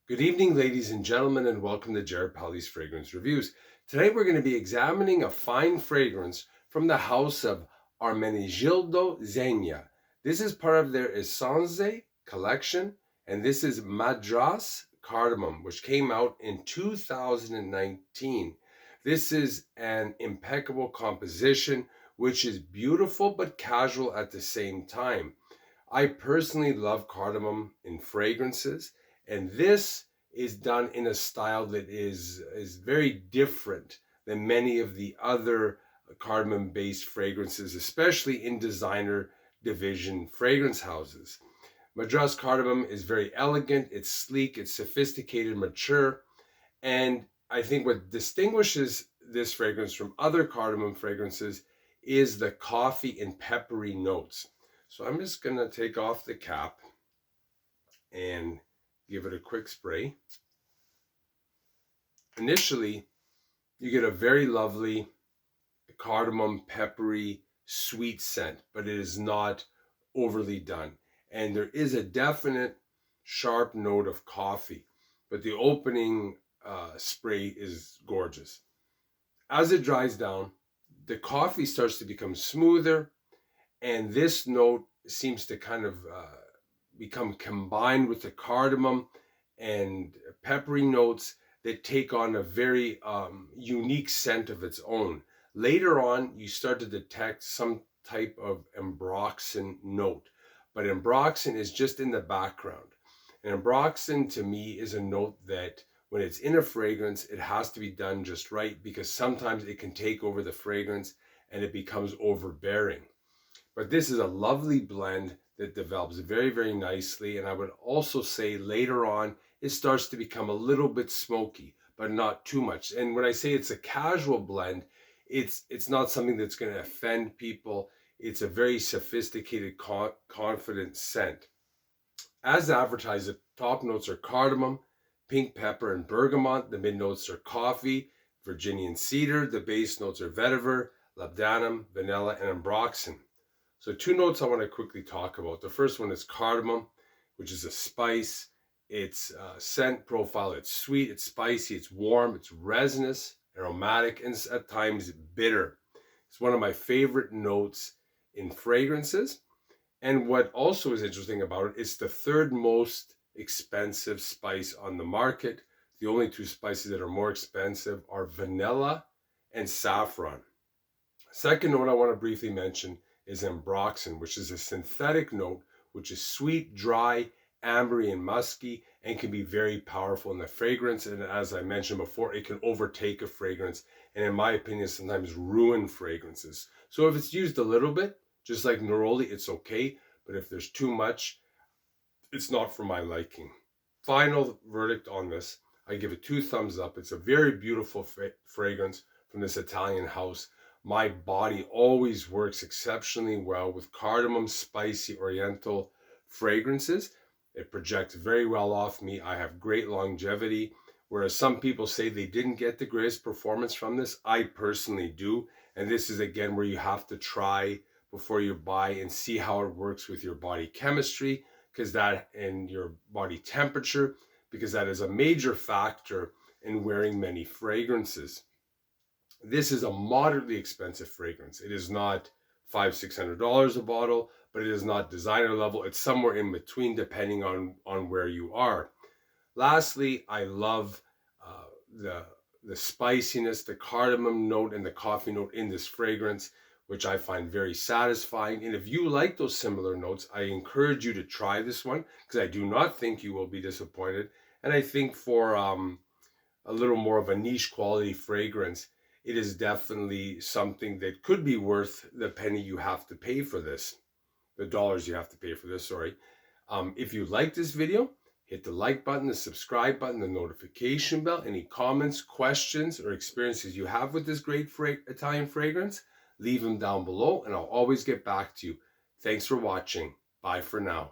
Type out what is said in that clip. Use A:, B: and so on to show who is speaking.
A: Good evening, ladies and gentlemen, and welcome to Jared Pauly's Fragrance Reviews. Today we're going to be examining a fine fragrance from the house of Ermenegildo Zegna. This is part of their Essenze collection, and this is Madras Cardamom, which came out in 2019. This is an impeccable composition, which is beautiful but casual at the same time. I personally love cardamom in fragrances, and this is done in a style that is very different than many of the other cardamom-based fragrances, especially in designer division fragrance houses. Madras Cardamom is very elegant, it's sleek, it's sophisticated, mature, and I think what distinguishes this fragrance from other cardamom fragrances is the coffee and peppery notes. So I'm just going to take off the cap and give it a quick spray. Initially, you get a very lovely cardamom, peppery, sweet scent, but it is not overly done. And there is a definite sharp note of coffee, but the opening spray is gorgeous. As it dries down, the coffee starts to become smoother, and this note seems to kind of become combined with the cardamom and peppery notes that take on a very unique scent of its own. Later on, you start to detect some type of ambroxan note, but ambroxan is just in the background. And ambroxan to me is a note that when it's in a fragrance, it has to be done just right, because sometimes it can take over the fragrance and it becomes overbearing. But this is a lovely blend that develops very, very nicely. And I would also say later on, it starts to become a little bit smoky, but not too much. And when I say it's a casual blend, it's not something that's going to offend people. It's a very sophisticated, confident scent. As advertised, the top notes are cardamom, pink pepper, and bergamot. The mid notes are coffee, Virginian cedar. The base notes are vetiver, labdanum, vanilla, and ambroxan. So two notes I want to quickly talk about. The first one is cardamom, which is a spice. Its scent profile, it's sweet, it's spicy, it's warm, it's resinous, aromatic, and at times bitter. It's one of my favorite notes in fragrances. And what also is interesting about it, it's the third most expensive spice on the market. The only two spices that are more expensive are vanilla and saffron. Second note I want to briefly mention is ambroxan, which is a synthetic note, which is sweet, dry, ambery, and musky, and can be very powerful in the fragrance. And as I mentioned before, it can overtake a fragrance, and in my opinion, sometimes ruin fragrances. So if it's used a little bit, just like neroli, it's okay. But if there's too much, it's not for my liking. Final verdict on this, I give it 2 thumbs up. It's a very beautiful fragrance from this Italian house. My body always works exceptionally well with cardamom, spicy, oriental fragrances. It projects very well off me. I have great longevity. Whereas some people say they didn't get the greatest performance from this, I personally do. And this is again where you have to try before you buy and see how it works with your body chemistry, because that and your body temperature, because that is a major factor in wearing many fragrances. This is a moderately expensive fragrance. It is not $500-600 a bottle, but it is not designer level. It's somewhere in between depending on where you are. Lastly, I love the spiciness, the cardamom note, and the coffee note in this fragrance, which I find very satisfying. And if you like those similar notes, I encourage you to try this one, because I do not think you will be disappointed. And I think for a little more of a niche quality fragrance, it is definitely something that could be worth the penny you have to pay for this. The dollars you have to pay for this, sorry. If you like this video, hit the like button, the subscribe button, the notification bell. Any comments, questions, or experiences you have with this great Italian fragrance, leave them down below and I'll always get back to you. Thanks for watching. Bye for now.